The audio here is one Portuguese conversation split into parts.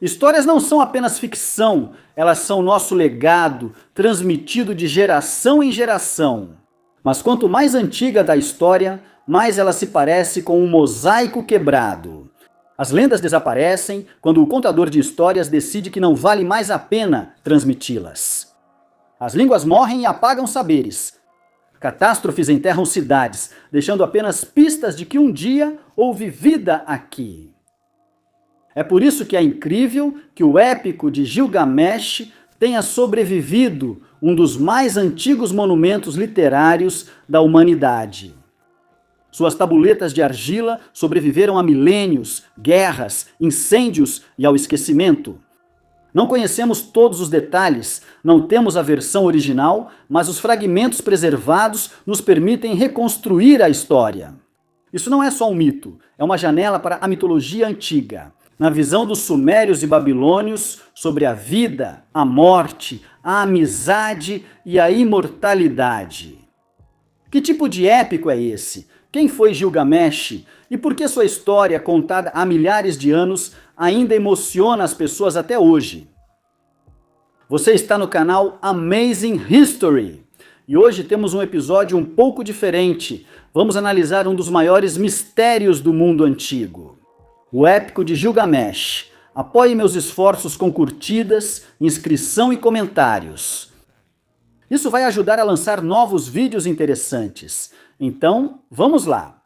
Histórias não são apenas ficção, elas são nosso legado, transmitido de geração em geração. Mas quanto mais antiga da história, mais ela se parece com um mosaico quebrado. As lendas desaparecem quando o contador de histórias decide que não vale mais a pena transmiti-las. As línguas morrem e apagam saberes. Catástrofes enterram cidades, deixando apenas pistas de que um dia houve vida aqui. É por isso que é incrível que o épico de Gilgamesh tenha sobrevivido, um dos mais antigos monumentos literários da humanidade. Suas tabuletas de argila sobreviveram a milênios, guerras, incêndios e ao esquecimento. Não conhecemos todos os detalhes, não temos a versão original, mas os fragmentos preservados nos permitem reconstruir a história. Isso não é só um mito, é uma janela para a mitologia antiga. Na visão dos sumérios e babilônios sobre a vida, a morte, a amizade e a imortalidade. Que tipo de épico é esse? Quem foi Gilgamesh? E por que sua história, contada há milhares de anos, ainda emociona as pessoas até hoje? Você está no canal Amazing History. E hoje temos um episódio um pouco diferente. Vamos analisar um dos maiores mistérios do mundo antigo. O épico de Gilgamesh. Apoie meus esforços com curtidas, inscrição e comentários. Isso vai ajudar a lançar novos vídeos interessantes. Então, vamos lá.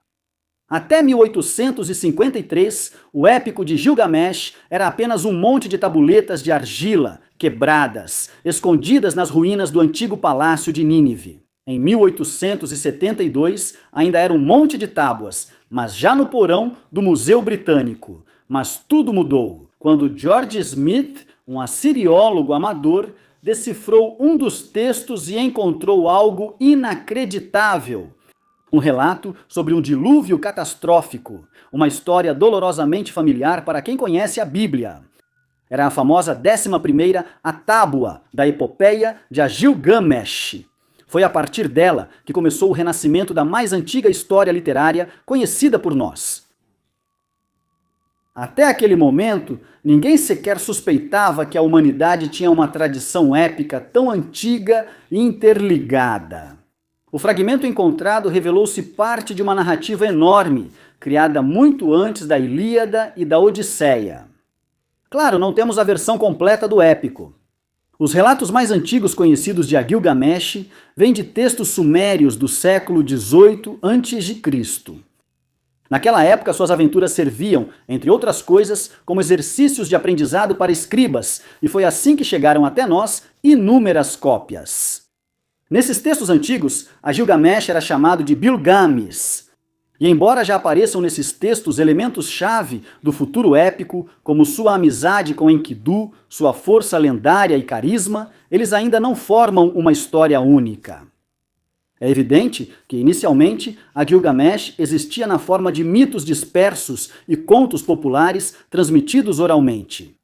Até 1853, o épico de Gilgamesh era apenas um monte de tabuletas de argila, quebradas, escondidas nas ruínas do antigo palácio de Nínive. Em 1872, ainda era um monte de tábuas, mas já no porão do Museu Britânico. Mas tudo mudou quando George Smith, um assiriólogo amador, decifrou um dos textos e encontrou algo inacreditável. Um relato sobre um dilúvio catastrófico, uma história dolorosamente familiar para quem conhece a Bíblia. Era a famosa 11ª a tábua da epopeia de Gilgamesh. Foi a partir dela que começou o renascimento da mais antiga história literária conhecida por nós. Até aquele momento, ninguém sequer suspeitava que a humanidade tinha uma tradição épica tão antiga e interligada. O fragmento encontrado revelou-se parte de uma narrativa enorme, criada muito antes da Ilíada e da Odisseia. Claro, não temos a versão completa do épico. Os relatos mais antigos conhecidos de Gilgamesh vêm de textos sumérios do século XVIII a.C. Naquela época, suas aventuras serviam, entre outras coisas, como exercícios de aprendizado para escribas, e foi assim que chegaram até nós inúmeras cópias. Nesses textos antigos, Gilgamesh era chamado de Bilgames. E embora já apareçam nesses textos elementos-chave do futuro épico, como sua amizade com Enkidu, sua força lendária e carisma, eles ainda não formam uma história única. É evidente que, inicialmente, Gilgamesh existia na forma de mitos dispersos e contos populares transmitidos oralmente.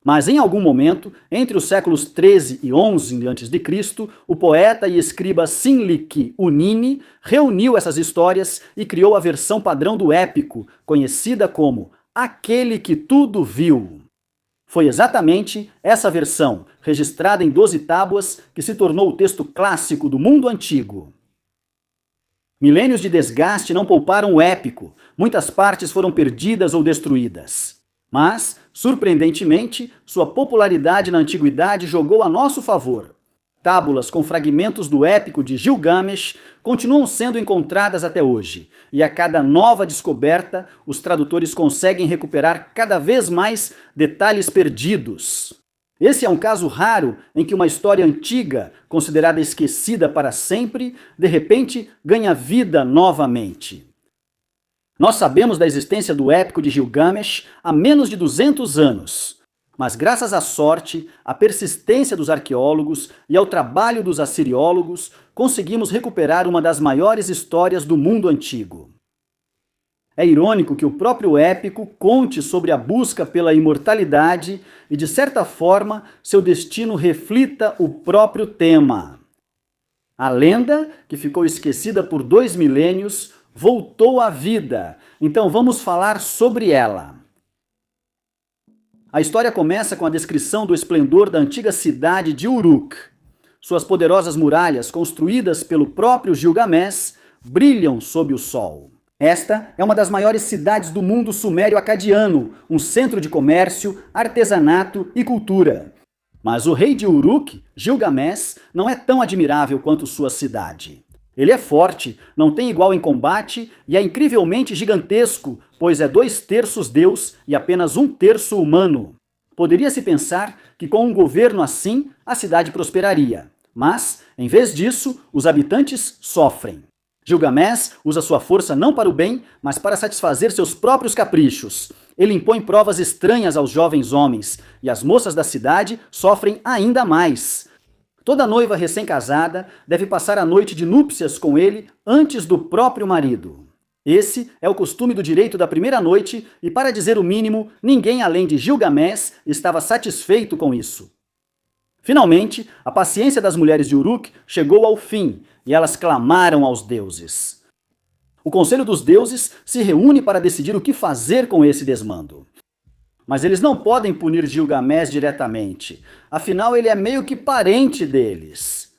Mas em algum momento, entre os séculos 13 e 11 a.C., o poeta e escriba Sinlik Unini reuniu essas histórias e criou a versão padrão do épico, conhecida como Aquele que Tudo Viu. Foi exatamente essa versão, registrada em 12 tábuas, que se tornou o texto clássico do mundo antigo. Milênios de desgaste não pouparam o épico, muitas partes foram perdidas ou destruídas. Mas, surpreendentemente, sua popularidade na antiguidade jogou a nosso favor. Tábulas com fragmentos do épico de Gilgamesh continuam sendo encontradas até hoje, e a cada nova descoberta, os tradutores conseguem recuperar cada vez mais detalhes perdidos. Esse é um caso raro em que uma história antiga, considerada esquecida para sempre, de repente ganha vida novamente. Nós sabemos da existência do épico de Gilgamesh há menos de 200 anos, mas graças à sorte, à persistência dos arqueólogos e ao trabalho dos assiriólogos, conseguimos recuperar uma das maiores histórias do mundo antigo. É irônico que o próprio épico conte sobre a busca pela imortalidade e, de certa forma, seu destino reflita o próprio tema. A lenda, que ficou esquecida por 2 milênios, voltou à vida. Então vamos falar sobre ela. A história começa com a descrição do esplendor da antiga cidade de Uruk. Suas poderosas muralhas, construídas pelo próprio Gilgamesh, brilham sob o sol. Esta é uma das maiores cidades do mundo sumério-acadiano, um centro de comércio, artesanato e cultura. Mas o rei de Uruk, Gilgamesh, não é tão admirável quanto sua cidade. Ele é forte, não tem igual em combate e é incrivelmente gigantesco, pois é 2/3 Deus e apenas 1/3 humano. Poderia-se pensar que com um governo assim, a cidade prosperaria. Mas, em vez disso, os habitantes sofrem. Gilgamesh usa sua força não para o bem, mas para satisfazer seus próprios caprichos. Ele impõe provas estranhas aos jovens homens, e as moças da cidade sofrem ainda mais. Toda noiva recém-casada deve passar a noite de núpcias com ele antes do próprio marido. Esse é o costume do direito da primeira noite, e para dizer o mínimo, ninguém além de Gilgamesh estava satisfeito com isso. Finalmente, a paciência das mulheres de Uruk chegou ao fim, e elas clamaram aos deuses. O Conselho dos Deuses se reúne para decidir o que fazer com esse desmando. Mas eles não podem punir Gilgamesh diretamente, afinal ele é meio que parente deles.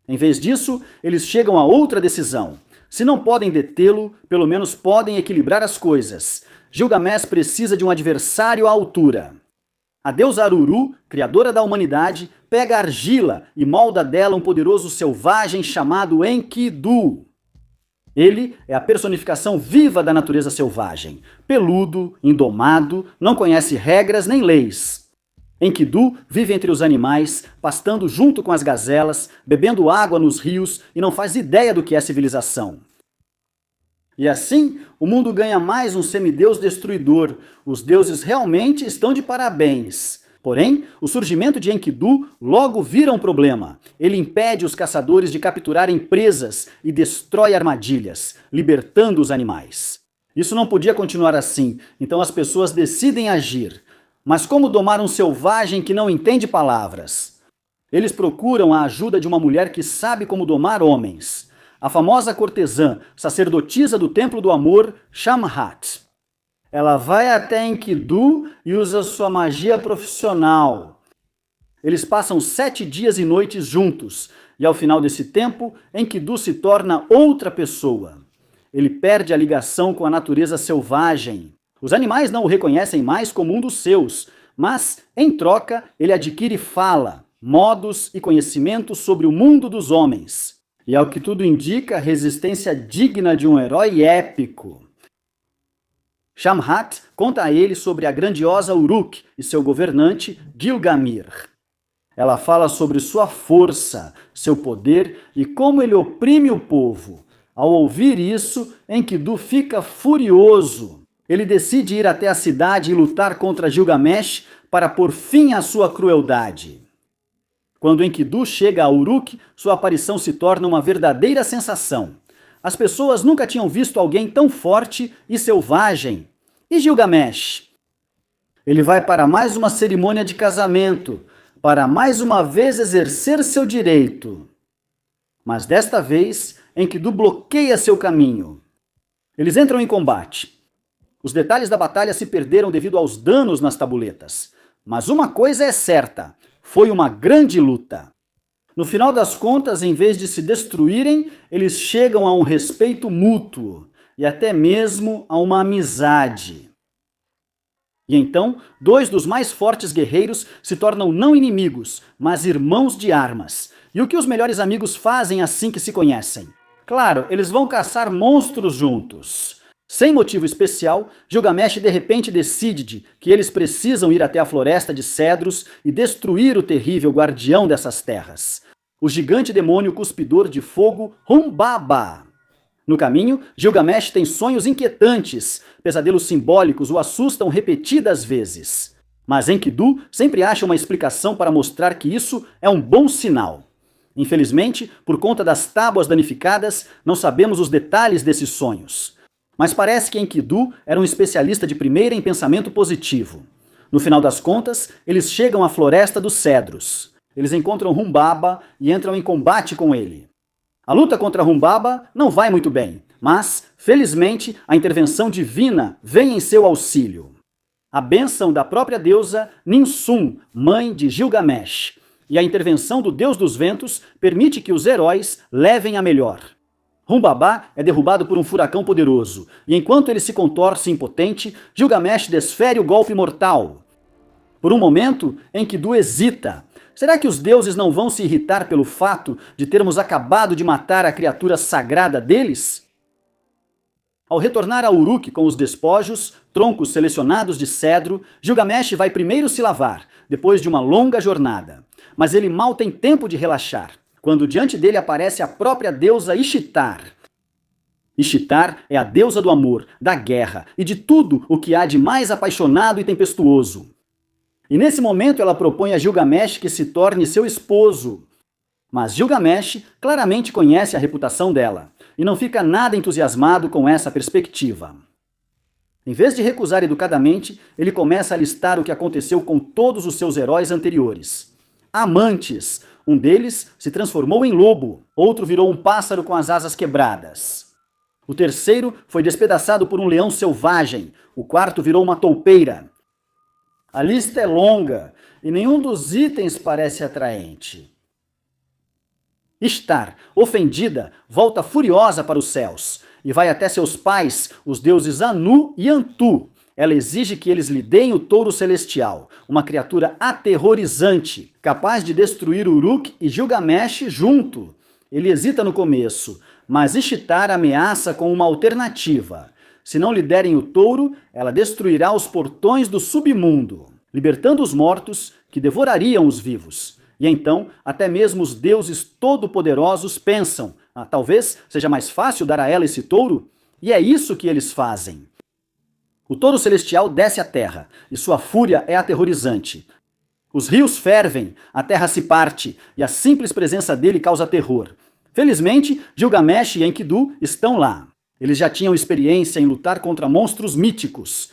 Em vez disso, eles chegam a outra decisão. Se não podem detê-lo, pelo menos podem equilibrar as coisas. Gilgamesh precisa de um adversário à altura. A deusa Aruru, criadora da humanidade, pega argila e molda dela um poderoso selvagem chamado Enkidu. Ele é a personificação viva da natureza selvagem. Peludo, indomado, não conhece regras nem leis. Enkidu vive entre os animais, pastando junto com as gazelas, bebendo água nos rios e não faz ideia do que é civilização. E assim, o mundo ganha mais um semideus destruidor. Os deuses realmente estão de parabéns. Porém, o surgimento de Enkidu logo vira um problema. Ele impede os caçadores de capturarem presas e destrói armadilhas, libertando os animais. Isso não podia continuar assim, então as pessoas decidem agir. Mas como domar um selvagem que não entende palavras? Eles procuram a ajuda de uma mulher que sabe como domar homens. A famosa cortesã, sacerdotisa do Templo do Amor, Shamhat. Ela vai até Enkidu e usa sua magia profissional. Eles passam 7 dias e noites juntos, e ao final desse tempo, Enkidu se torna outra pessoa. Ele perde a ligação com a natureza selvagem. Os animais não o reconhecem mais como um dos seus, mas, em troca, ele adquire fala, modos e conhecimento sobre o mundo dos homens. E ao que tudo indica, resistência digna de um herói épico. Shamhat conta a ele sobre a grandiosa Uruk e seu governante Gilgamir. Ela fala sobre sua força, seu poder e como ele oprime o povo. Ao ouvir isso, Enkidu fica furioso. Ele decide ir até a cidade e lutar contra Gilgamesh para pôr fim à sua crueldade. Quando Enkidu chega a Uruk, sua aparição se torna uma verdadeira sensação. As pessoas nunca tinham visto alguém tão forte e selvagem. E Gilgamesh? Ele vai para mais uma cerimônia de casamento, para mais uma vez exercer seu direito. Mas desta vez, Enkidu bloqueia seu caminho. Eles entram em combate. Os detalhes da batalha se perderam devido aos danos nas tabuletas. Mas uma coisa é certa, foi uma grande luta. No final das contas, em vez de se destruírem, eles chegam a um respeito mútuo e até mesmo a uma amizade. E então, 2 dos mais fortes guerreiros se tornam não inimigos, mas irmãos de armas. E o que os melhores amigos fazem assim que se conhecem? Claro, eles vão caçar monstros juntos. Sem motivo especial, Gilgamesh de repente decide que eles precisam ir até a floresta de cedros e destruir o terrível guardião dessas terras, o gigante demônio cuspidor de fogo Humbaba. No caminho, Gilgamesh tem sonhos inquietantes, pesadelos simbólicos o assustam repetidas vezes. Mas Enkidu sempre acha uma explicação para mostrar que isso é um bom sinal. Infelizmente, por conta das tábuas danificadas, não sabemos os detalhes desses sonhos. Mas parece que Enkidu era um especialista de primeira em pensamento positivo. No final das contas, eles chegam à Floresta dos Cedros. Eles encontram Humbaba e entram em combate com ele. A luta contra Humbaba não vai muito bem, mas, felizmente, a intervenção divina vem em seu auxílio. a bênção da própria deusa Ninsum, mãe de Gilgamesh, e a intervenção do deus dos ventos permite que os heróis levem a melhor. Humbaba é derrubado por um furacão poderoso, e enquanto ele se contorce impotente, Gilgamesh desfere o golpe mortal. Por um momento, Enkidu hesita. Será que os deuses não vão se irritar pelo fato de termos acabado de matar a criatura sagrada deles? Ao retornar a Uruk com os despojos, troncos selecionados de cedro, Gilgamesh vai primeiro se lavar, depois de uma longa jornada. Mas ele mal tem tempo de relaxar, quando diante dele aparece a própria deusa Ishtar. Ishtar é a deusa do amor, da guerra e de tudo o que há de mais apaixonado e tempestuoso. E nesse momento ela propõe a Gilgamesh que se torne seu esposo. Mas Gilgamesh claramente conhece a reputação dela e não fica nada entusiasmado com essa perspectiva. Em vez de recusar educadamente, ele começa a listar o que aconteceu com todos os seus heróis anteriores. Amantes, um deles se transformou em lobo, outro virou um pássaro com as asas quebradas. O terceiro foi despedaçado por um leão selvagem, o quarto virou uma toupeira. A lista é longa e nenhum dos itens parece atraente. Ishtar, ofendida, volta furiosa para os céus e vai até seus pais, os deuses Anu e Antu. Ela exige que eles lhe deem o touro celestial, uma criatura aterrorizante, capaz de destruir Uruk e Gilgamesh junto. Ele hesita no começo, mas Ishtar ameaça com uma alternativa. Se não lhe derem o touro, ela destruirá os portões do submundo, libertando os mortos que devorariam os vivos. E então, até mesmo os deuses todo-poderosos pensam, talvez seja mais fácil dar a ela esse touro? E é isso que eles fazem. O touro celestial desce à terra, e sua fúria é aterrorizante. Os rios fervem, a terra se parte, e a simples presença dele causa terror. Felizmente, Gilgamesh e Enkidu estão lá. Eles já tinham experiência em lutar contra monstros míticos.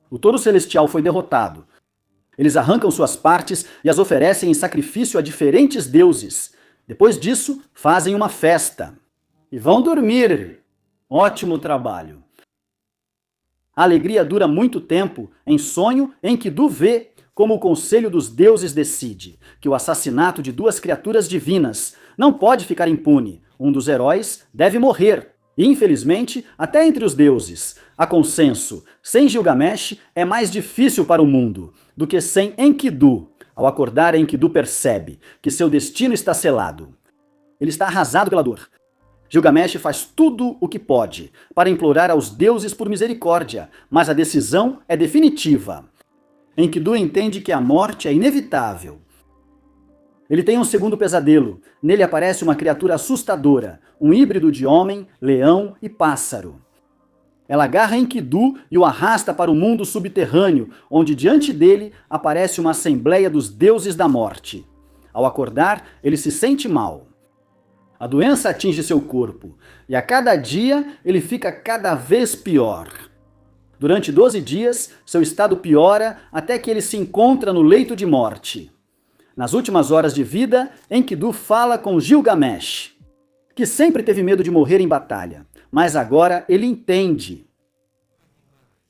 O touro celestial foi derrotado. Eles arrancam suas partes e as oferecem em sacrifício a diferentes deuses. Depois disso, fazem uma festa. E vão dormir. Ótimo trabalho. A alegria dura muito tempo. Em sonho, Enkidu vê como o conselho dos deuses decide que o assassinato de duas criaturas divinas não pode ficar impune. Um dos heróis deve morrer. E, infelizmente, até entre os deuses, há consenso. Sem Gilgamesh é mais difícil para o mundo do que sem Enkidu. Ao acordar, Enkidu percebe que seu destino está selado. Ele está arrasado pela dor. Gilgamesh faz tudo o que pode para implorar aos deuses por misericórdia, mas a decisão é definitiva. Enkidu entende que a morte é inevitável. Ele tem um segundo pesadelo. Nele aparece uma criatura assustadora, um híbrido de homem, leão e pássaro. Ela agarra Enkidu e o arrasta para o mundo subterrâneo, onde diante dele aparece uma assembleia dos deuses da morte. Ao acordar, ele se sente mal. A doença atinge seu corpo, e a cada dia ele fica cada vez pior. Durante 12 dias, seu estado piora até que ele se encontra no leito de morte. Nas últimas horas de vida, Enkidu fala com Gilgamesh, que sempre teve medo de morrer em batalha, mas agora ele entende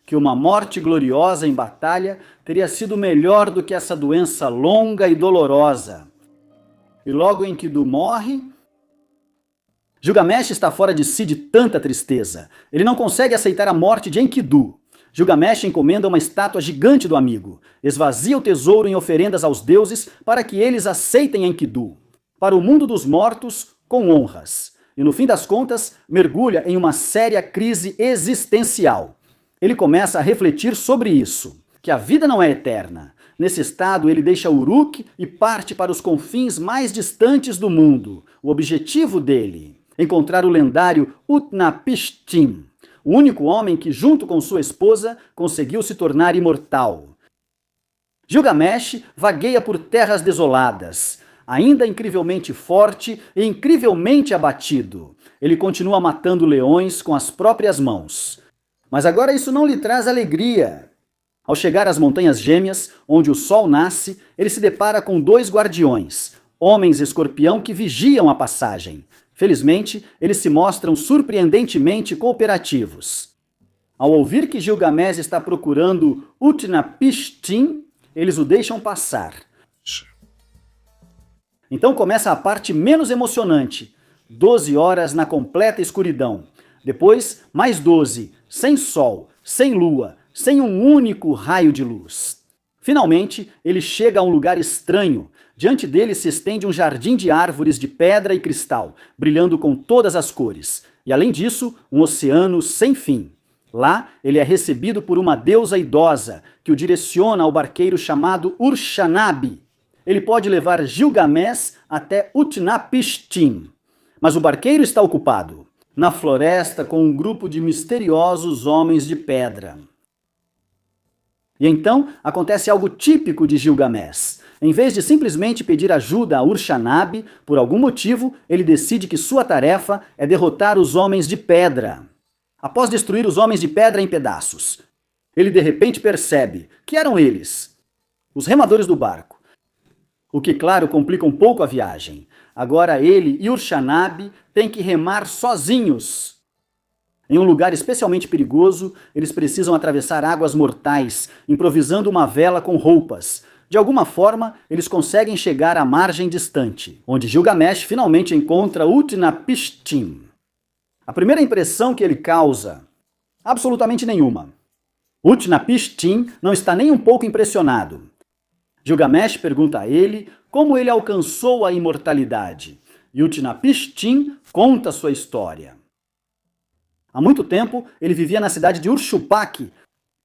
que uma morte gloriosa em batalha teria sido melhor do que essa doença longa e dolorosa. E logo Enkidu morre, Gilgamesh está fora de si de tanta tristeza. Ele não consegue aceitar a morte de Enkidu. Gilgamesh encomenda uma estátua gigante do amigo, esvazia o tesouro em oferendas aos deuses para que eles aceitem Enkidu, para o mundo dos mortos com honras. E no fim das contas, mergulha em uma séria crise existencial. Ele começa a refletir sobre isso, que a vida não é eterna. Nesse estado, ele deixa Uruk e parte para os confins mais distantes do mundo. O objetivo dele, encontrar o lendário Utnapishtim, o único homem que, junto com sua esposa, conseguiu se tornar imortal. Gilgamesh vagueia por terras desoladas, ainda incrivelmente forte e incrivelmente abatido. Ele continua matando leões com as próprias mãos. Mas agora isso não lhe traz alegria. Ao chegar às Montanhas Gêmeas, onde o sol nasce, ele se depara com dois guardiões, homens escorpião que vigiam a passagem. Felizmente, eles se mostram surpreendentemente cooperativos. Ao ouvir que Gilgamesh está procurando Utnapishtim, eles o deixam passar. Então começa a parte menos emocionante. 12 horas na completa escuridão. Depois, mais 12, sem sol, sem lua, sem um único raio de luz. Finalmente, ele chega a um lugar estranho. Diante dele se estende um jardim de árvores de pedra e cristal, brilhando com todas as cores. E além disso, um oceano sem fim. Lá, ele é recebido por uma deusa idosa, que o direciona ao barqueiro chamado Urshanabi. Ele pode levar Gilgamesh até Utnapishtim. Mas o barqueiro está ocupado na floresta com um grupo de misteriosos homens de pedra. E então acontece algo típico de Gilgamesh. Em vez de simplesmente pedir ajuda a Urshanabi, por algum motivo, ele decide que sua tarefa é derrotar os homens de pedra. Após destruir os homens de pedra em pedaços, ele de repente percebe que eram eles, os remadores do barco. O que, claro, complica um pouco a viagem. Agora ele e Urshanabi têm que remar sozinhos. Em um lugar especialmente perigoso, eles precisam atravessar águas mortais, improvisando uma vela com roupas. De alguma forma, eles conseguem chegar à margem distante, onde Gilgamesh finalmente encontra Utnapishtim. A primeira impressão que ele causa? Absolutamente nenhuma. Utnapishtim não está nem um pouco impressionado. Gilgamesh pergunta a ele como ele alcançou a imortalidade. E Utnapishtim conta sua história. Há muito tempo, ele vivia na cidade de Urshupaki.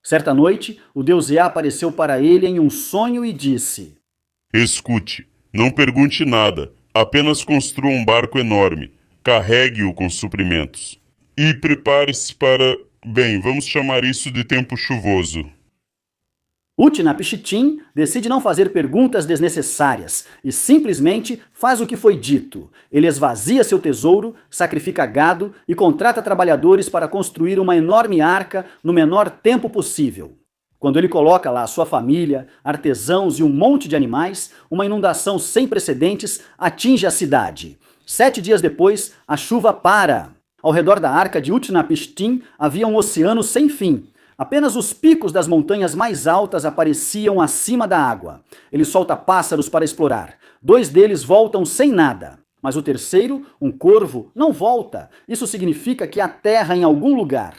Certa noite, o deus Ea apareceu para ele em um sonho e disse: Escute, não pergunte nada, apenas construa um barco enorme, carregue-o com suprimentos. E prepare-se para... Bem, vamos chamar isso de tempo chuvoso. Utnapishtim decide não fazer perguntas desnecessárias e simplesmente faz o que foi dito. Ele esvazia seu tesouro, sacrifica gado e contrata trabalhadores para construir uma enorme arca no menor tempo possível. Quando ele coloca lá sua família, artesãos e um monte de animais, uma inundação sem precedentes atinge a cidade. 7 dias depois, a chuva para. Ao redor da arca de Utnapishtim havia um oceano sem fim. Apenas os picos das montanhas mais altas apareciam acima da água. Ele solta pássaros para explorar. 2 deles voltam sem nada. Mas o terceiro, um corvo, não volta. Isso significa que há terra em algum lugar.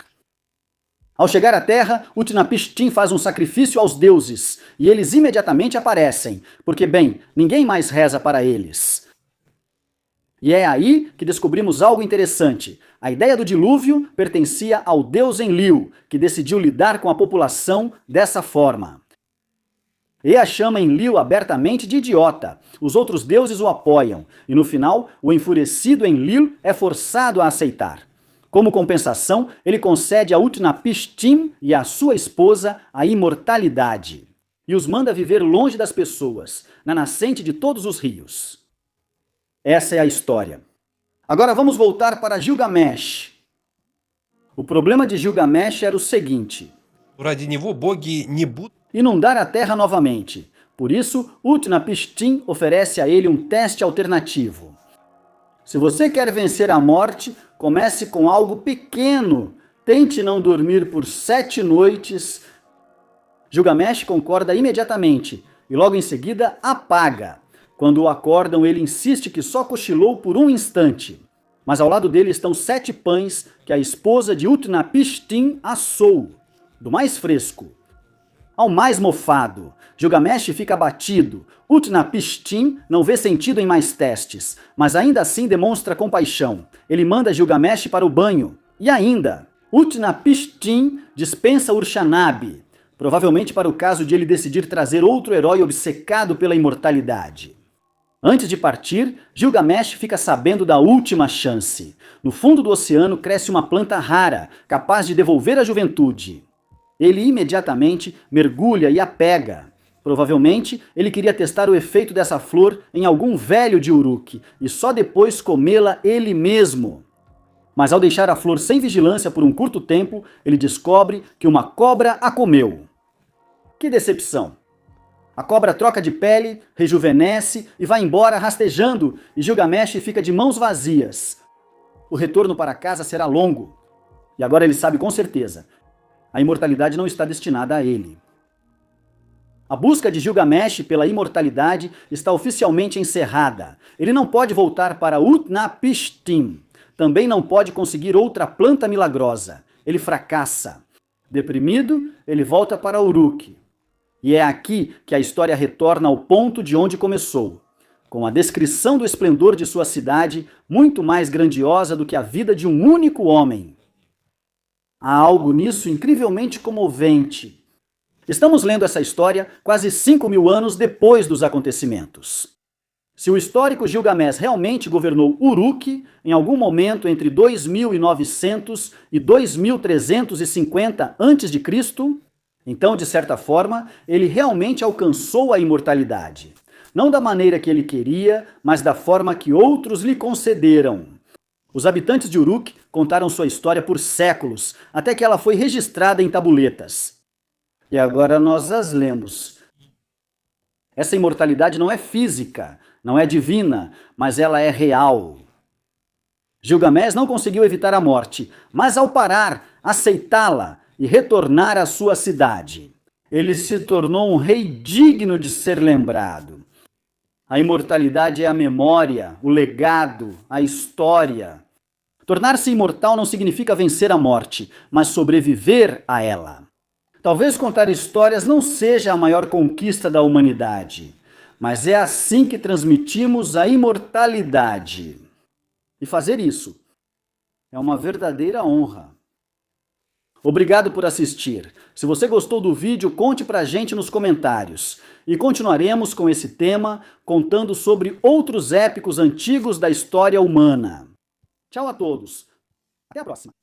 Ao chegar à terra, Utnapishtim faz um sacrifício aos deuses. E eles imediatamente aparecem. Porque, bem, ninguém mais reza para eles. E é aí que descobrimos algo interessante. A ideia do dilúvio pertencia ao deus Enlil, que decidiu lidar com a população dessa forma. Ea chama Enlil abertamente de idiota. Os outros deuses o apoiam, e no final, o enfurecido Enlil é forçado a aceitar. Como compensação, ele concede a Utnapishtim e à sua esposa a imortalidade, e os manda viver longe das pessoas, na nascente de todos os rios. Essa é a história. Agora vamos voltar para Gilgamesh. O problema de Gilgamesh era o seguinte: inundar a terra novamente. Por isso, Utnapishtim oferece a ele um teste alternativo. Se você quer vencer a morte, comece com algo pequeno. Tente não dormir por 7 noites. Gilgamesh concorda imediatamente e logo em seguida apaga. Quando o acordam, ele insiste que só cochilou por um instante. Mas ao lado dele estão 7 pães que a esposa de Utnapishtim assou, do mais fresco ao mais mofado. Gilgamesh fica abatido. Utnapishtim não vê sentido em mais testes, mas ainda assim demonstra compaixão. Ele manda Gilgamesh para o banho. E ainda, Utnapishtim dispensa Urshanabi, provavelmente para o caso de ele decidir trazer outro herói obcecado pela imortalidade. Antes de partir, Gilgamesh fica sabendo da última chance. No fundo do oceano cresce uma planta rara, capaz de devolver a juventude. Ele imediatamente mergulha e a pega. Provavelmente, ele queria testar o efeito dessa flor em algum velho de Uruk e só depois comê-la ele mesmo. Mas ao deixar a flor sem vigilância por um curto tempo, ele descobre que uma cobra a comeu. Que decepção! A cobra troca de pele, rejuvenesce e vai embora rastejando, e Gilgamesh fica de mãos vazias. O retorno para casa será longo. E agora ele sabe com certeza A imortalidade não está destinada a ele. A busca de Gilgamesh pela imortalidade está oficialmente encerrada. Ele não pode voltar para Utnapishtim. Também não pode conseguir outra planta milagrosa. Ele fracassa. Deprimido, ele volta para Uruk. E é aqui que a história retorna ao ponto de onde começou, com a descrição do esplendor de sua cidade, muito mais grandiosa do que a vida de um único homem. Há algo nisso incrivelmente comovente. Estamos lendo essa história quase 5.000 anos depois dos acontecimentos. Se o histórico Gilgamesh realmente governou Uruk em algum momento entre 2.900 e 2.350 a.C., então, de certa forma, ele realmente alcançou a imortalidade. Não da maneira que ele queria, mas da forma que outros lhe concederam. Os habitantes de Uruk contaram sua história por séculos, até que ela foi registrada em tabuletas. E agora nós as lemos. Essa imortalidade não é física, não é divina, mas ela é real. Gilgamesh não conseguiu evitar a morte, mas ao parar, aceitá-la e retornar à sua cidade, ele se tornou um rei digno de ser lembrado. A imortalidade é a memória, o legado, a história. Tornar-se imortal não significa vencer a morte, mas sobreviver a ela. Talvez contar histórias não seja a maior conquista da humanidade, mas é assim que transmitimos a imortalidade. E fazer isso é uma verdadeira honra. Obrigado por assistir. Se você gostou do vídeo, conte pra gente nos comentários. E continuaremos com esse tema, contando sobre outros épicos antigos da história humana. Tchau a todos. Até a próxima.